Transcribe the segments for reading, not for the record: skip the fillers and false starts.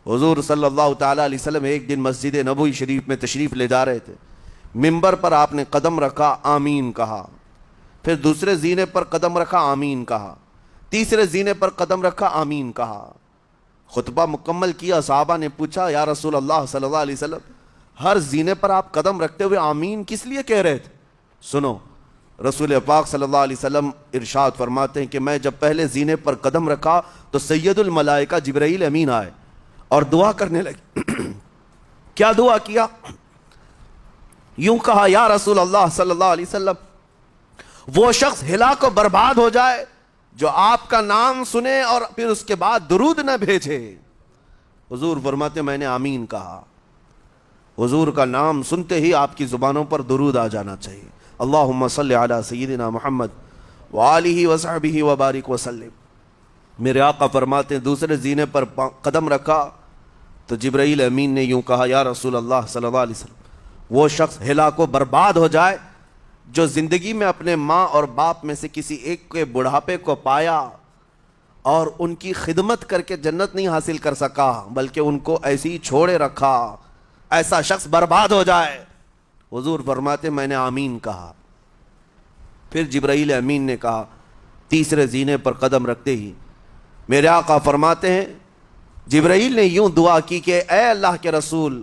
حضور صلی اللہ تعالیٰ علیہ وسلم ایک دن مسجد نبوی شریف میں تشریف لے جا رہے تھے. ممبر پر آپ نے قدم رکھا، آمین کہا. پھر دوسرے زینے پر قدم رکھا، آمین کہا. تیسرے زینے پر قدم رکھا، آمین کہا. خطبہ مکمل کیا. صحابہ نے پوچھا یا رسول اللہ صلی اللہ علیہ وسلم، ہر زینے پر آپ قدم رکھتے ہوئے آمین کس لیے کہہ رہے تھے؟ سنو، رسول پاک صلی اللہ علیہ وسلم ارشاد فرماتے ہیں کہ میں جب پہلے زینے پر قدم رکھا تو سید الملائکہ جبرائیل امین آئے اور دعا کرنے لگے. کیا دعا کیا؟ یوں کہا، یا رسول اللہ صلی اللہ علیہ وسلم، وہ شخص ہلاک و برباد ہو جائے جو آپ کا نام سنے اور پھر اس کے بعد درود نہ بھیجے. حضور فرماتے میں نے آمین کہا. حضور کا نام سنتے ہی آپ کی زبانوں پر درود آ جانا چاہیے. اللہم صلی علی سیدنا محمد وآلہ وصحبہ وبارک وسلم. میرے آقا فرماتے ہیں دوسرے زینے پر قدم رکھا تو جبرائیل امین نے یوں کہا، یا رسول اللہ صلی اللہ علیہ وسلم، وہ شخص ہلاک و برباد ہو جائے جو زندگی میں اپنے ماں اور باپ میں سے کسی ایک کے بڑھاپے کو پایا اور ان کی خدمت کر کے جنت نہیں حاصل کر سکا بلکہ ان کو ایسے ہی چھوڑے رکھا، ایسا شخص برباد ہو جائے. حضور فرماتے میں نے آمین کہا. پھر جبرائیل امین نے کہا تیسرے زینے پر قدم رکھتے ہی. میرے آقا فرماتے ہیں جبرائیل نے یوں دعا کی کہ اے اللہ کے رسول،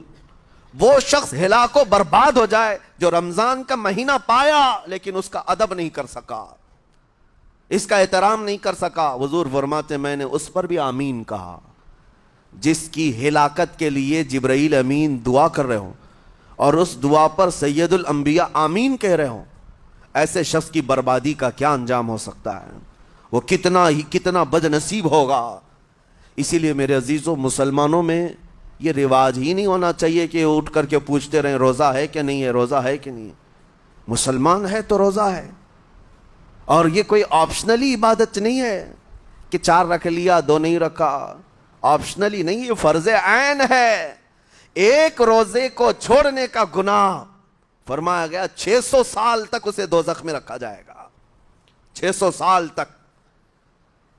وہ شخص ہلاک و برباد ہو جائے جو رمضان کا مہینہ پایا لیکن اس کا ادب نہیں کر سکا، اس کا احترام نہیں کر سکا. حضور فرماتے میں نے اس پر بھی آمین کہا. جس کی ہلاکت کے لیے جبرائیل امین دعا کر رہے ہوں اور اس دعا پر سید الانبیاء آمین کہہ رہے ہوں، ایسے شخص کی بربادی کا کیا انجام ہو سکتا ہے؟ وہ کتنا بد نصیب ہوگا. اسی لیے میرے عزیزوں، مسلمانوں میں یہ رواج ہی نہیں ہونا چاہیے کہ اٹھ کر کے پوچھتے رہیں روزہ ہے کہ نہیں ہے، روزہ ہے کہ نہیں ہے. مسلمان ہے تو روزہ ہے، اور یہ کوئی آپشنلی عبادت نہیں ہے کہ 4 رکھ لیا 2 نہیں رکھا. آپشنلی نہیں، یہ فرض عین ہے. ایک روزے کو چھوڑنے کا گناہ فرمایا گیا 600 سال تک اسے دوزخ میں رکھا جائے گا. 600 سال تک.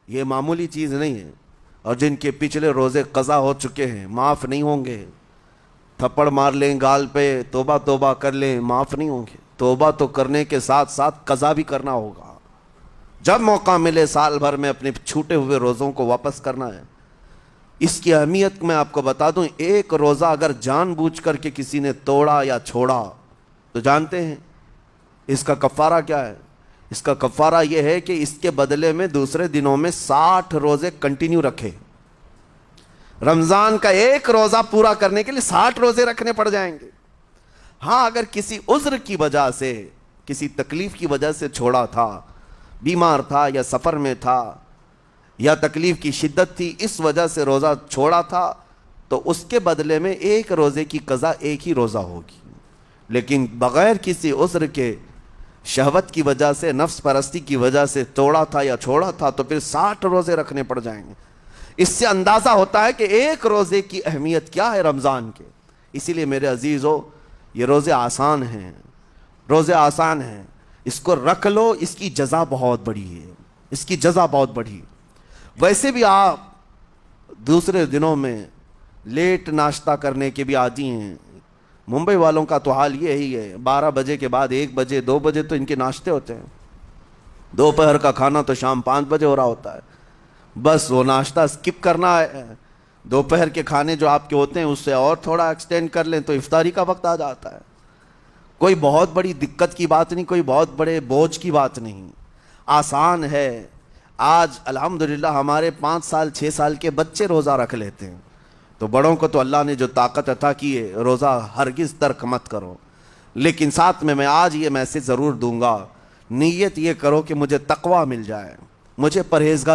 یہ معمولی چیز نہیں ہے. اور جن کے پچھلے روزے قضا ہو چکے ہیں معاف نہیں ہوں گے. تھپڑ مار لیں گال پہ، توبہ توبہ کر لیں، معاف نہیں ہوں گے. توبہ تو کرنے کے ساتھ ساتھ قضا بھی کرنا ہوگا. جب موقع ملے سال بھر میں اپنے چھوٹے ہوئے روزوں کو واپس کرنا ہے. اس کی اہمیت میں آپ کو بتا دوں، ایک روزہ اگر جان بوجھ کر کے کسی نے توڑا یا چھوڑا تو جانتے ہیں اس کا کفارہ کیا ہے؟ اس کا کفارہ یہ ہے کہ اس کے بدلے میں دوسرے دنوں میں 60 روزے کنٹینیو رکھے. رمضان کا ایک روزہ پورا کرنے کے لیے 60 روزے رکھنے پڑ جائیں گے. ہاں، اگر کسی عذر کی وجہ سے، کسی تکلیف کی وجہ سے چھوڑا تھا، بیمار تھا یا سفر میں تھا یا تکلیف کی شدت تھی، اس وجہ سے روزہ چھوڑا تھا، تو اس کے بدلے میں ایک روزے کی قضا ایک ہی روزہ ہوگی. لیکن بغیر کسی عذر کے، شہوت کی وجہ سے، نفس پرستی کی وجہ سے توڑا تھا یا چھوڑا تھا تو پھر 60 روزے رکھنے پڑ جائیں گے. اس سے اندازہ ہوتا ہے کہ ایک روزے کی اہمیت کیا ہے رمضان کے. اسی لیے میرے عزیزو، یہ روزے آسان ہیں، روزے آسان ہیں. اس کو رکھ لو، اس کی جزا بہت بڑی ہے، اس کی جزا بہت بڑی. ویسے بھی آپ دوسرے دنوں میں لیٹ ناشتہ کرنے کے بھی عادی ہیں. ممبئی والوں کا تو حال یہ ہی ہے، 12 بجے کے بعد 1 بجے 2 بجے تو ان کے ناشتے ہوتے ہیں. دوپہر کا کھانا تو شام 5 بجے ہو رہا ہوتا ہے. بس وہ ناشتہ سکپ کرنا ہے. دوپہر کے کھانے جو آپ کے ہوتے ہیں اس سے اور تھوڑا ایکسٹینڈ کر لیں تو افطاری کا وقت آ جاتا ہے. کوئی بہت بڑی دقت کی بات نہیں، کوئی بہت بڑے بوجھ کی بات نہیں، آسان ہے. آج الحمدللہ ہمارے 5 سال 6 سال کے بچے روزہ رکھ لیتے ہیں. تو بڑوں کو تو اللہ نے جو طاقت عطا کی ہے، روزہ ہرگز ترک مت کرو. لیکن ساتھ میں آج یہ میسج ضرور دوں گا، نیت یہ کرو کہ مجھے تقویٰ مل جائے، مجھے پرہیزگاری